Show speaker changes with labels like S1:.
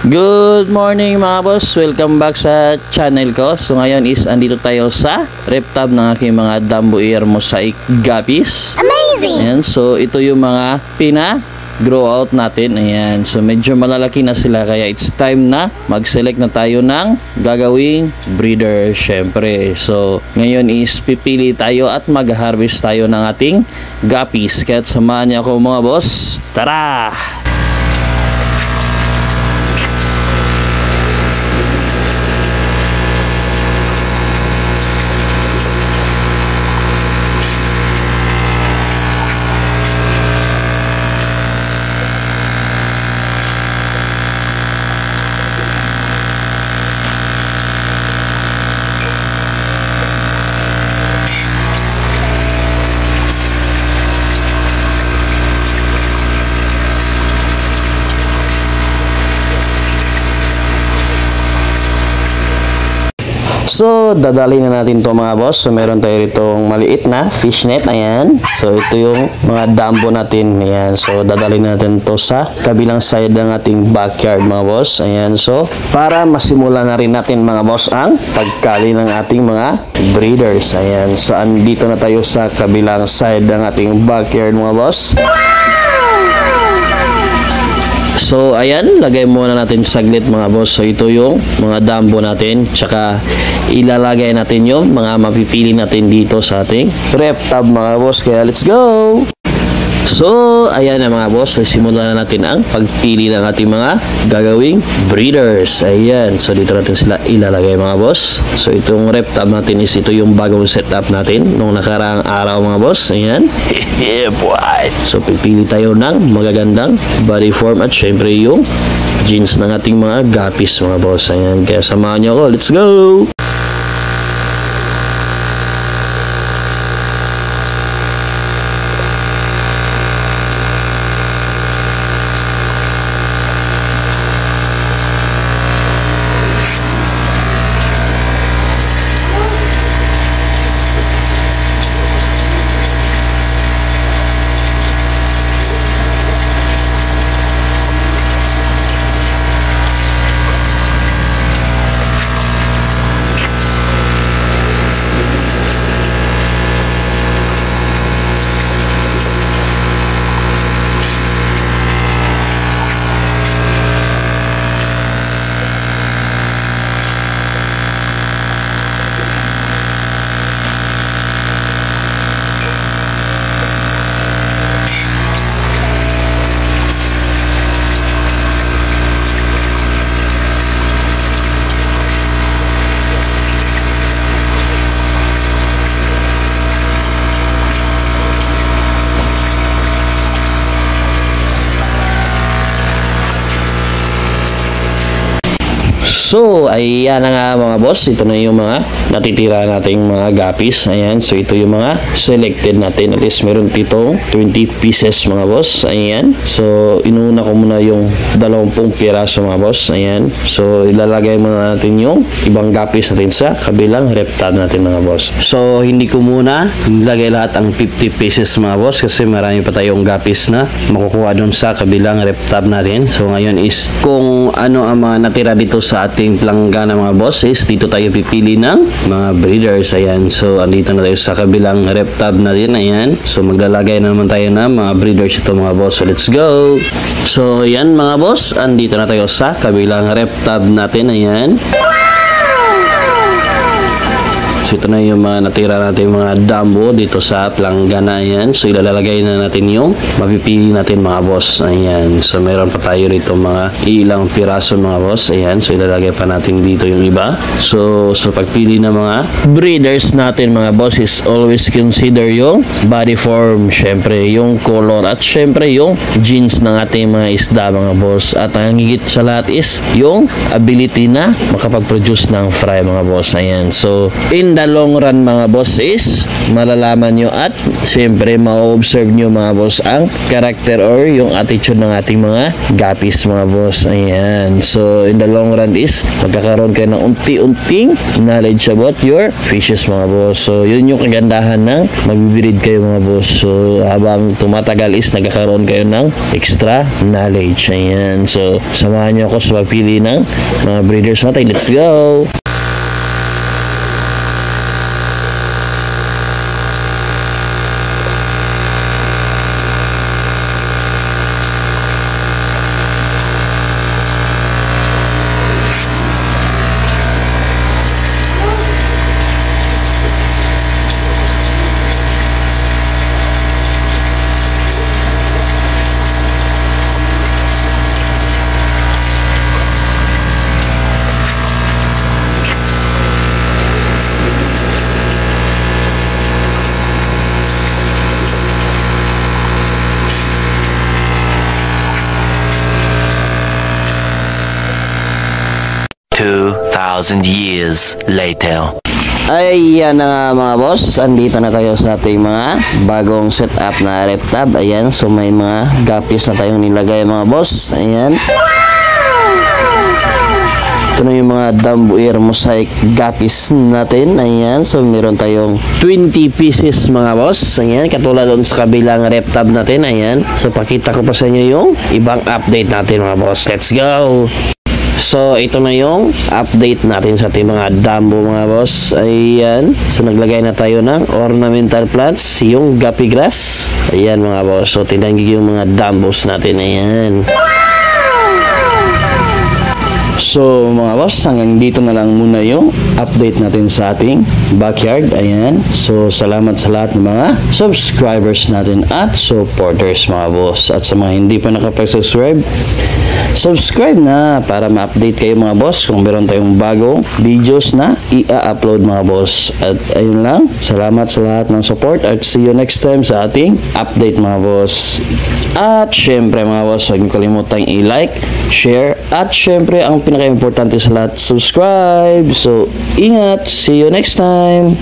S1: Good morning mga boss, welcome back sa channel ko. So ngayon is andito tayo sa reptab ng aking mga Dambo Air Mosaic Guppies.
S2: Amazing!
S1: Ayan, so ito yung mga grow out natin. Ayan, so medyo malalaki na sila kaya it's time na mag-select na tayo ng gagawing breeder syempre. So ngayon is pipili tayo at mag-harvest tayo ng ating guppies. Kaya samahan niyo ako mga boss. Tara! So, dadali na natin to mga boss. So, meron tayo itong maliit na fishnet. Ayan. So, ito yung mga dambo natin. Ayan. So, dadali natin to sa kabilang side ng ating backyard mga boss. Ayan. So, para masimulan na rin natin mga boss ang pagkali ng ating mga breeders. Ayan. So, andito na tayo sa kabilang side ng ating backyard mga boss. So, ayan, lagay muna natin saglit mga boss. So, ito yung mga dambo natin. Tsaka, ilalagay natin yung mga mapipili natin dito sa ating reptab mga boss. Kaya, let's go! So, ayan na mga boss. So, simulan na natin ang pagpili ng ating mga gagawing breeders. Ayan. So, dito natin sila ilalagay mga boss. So, itong reptab natin is ito yung bagong setup natin nung nakaraang araw mga boss. Ayan. Yeah, boy! So, pipili tayo ng magagandang body form at syempre yung jeans ng ating mga guppies mga boss. Ayan. Kaya samahan nyo ako. Let's go! So, ayan na nga mga boss. Ito na yung mga natitira nating mga guppies. Ayan. So, ito yung mga selected natin. At least meron ditong 20 pieces mga boss. Ayan. So, inuna ko muna yung 20 piraso mga boss. Ayan. So, ilalagay muna natin yung ibang guppies natin sa kabilang reptab natin mga boss. So, hindi ko muna ilagay lahat ang 50 pieces mga boss kasi marami pa tayong guppies na makukuha dun sa kabilang reptab natin. So, ngayon is kung ano ang mga natira dito sa ating planggana mga boss is dito tayo pipili ng mga breeders. Ayan. So, andito na tayo sa kabilang reptab natin. Ayan. So, maglalagay na naman tayo ng mga breeders ito mga boss. So, let's go! So, ayan mga boss. Andito na tayo sa kabilang reptab natin. Ayan. So, ito na yung mga natira natin mga dambo dito sa planggana. Ayan. So, ilalagay na natin yung mapipili natin mga boss. Ayan. So, meron pa tayo rito mga ilang piraso mga boss. Ayan. So, ilalagay pa natin dito yung iba. So, pagpili ng mga breeders natin mga boss is always consider yung body form. Syempre, yung color at syempre yung jeans ng ating mga isda mga boss. At ang higit sa lahat is yung ability na makapag-produce ng fry mga boss. Ayan. So, in the long run mga boss is malalaman nyo at siyempre ma-observe nyo mga boss ang character or yung attitude ng ating mga guppies mga boss. Ayan. So in the long run is magkakaroon kayo ng unti-unting knowledge about your fishes mga boss. So yun yung kagandahan ng magbibreed kayo mga boss. So habang tumatagal is nagkakaroon kayo ng extra knowledge. Ayan. So samahan nyo ako sa pagpili ng mga breeders natin. Let's go!
S2: Years later.
S1: Ayan na nga mga boss, andito na tayo sa ating mga bagong setup na reptab. Ayan, so may mga guppies na tayong nilagay mga boss. Ayan. Ito na yung mga Dumbo Ear Mosaic guppies natin. Ayan, so meron tayong 20 pieces mga boss. Ayan, katulad doon sa kabilang reptab natin. Ayan, so pakita ko pa sa inyo yung ibang update natin mga boss. Let's go! So, ito na yung update natin sa ating mga Dumbo mga boss. Ayan. So, naglagay na tayo ng ornamental plants, yung guppy grass. Ayan mga boss. So, tinanggig yung mga Dumbos natin. Ayan. So, mga boss, hanggang dito na lang muna yung update natin sa ating backyard. Ayan. So, salamat sa lahat ng mga subscribers natin at supporters mga boss. At sa mga hindi pa nakapag-subscribe, subscribe na para ma-update kayo mga boss kung meron tayong bagong videos na i-upload mga boss. At ayun lang, salamat sa lahat ng support at see you next time sa ating update mga boss. At syempre mga boss, huwag niyo kalimutang i-like, share at syempre ang pinaka-importante sa lahat, subscribe. So ingat, see you next time.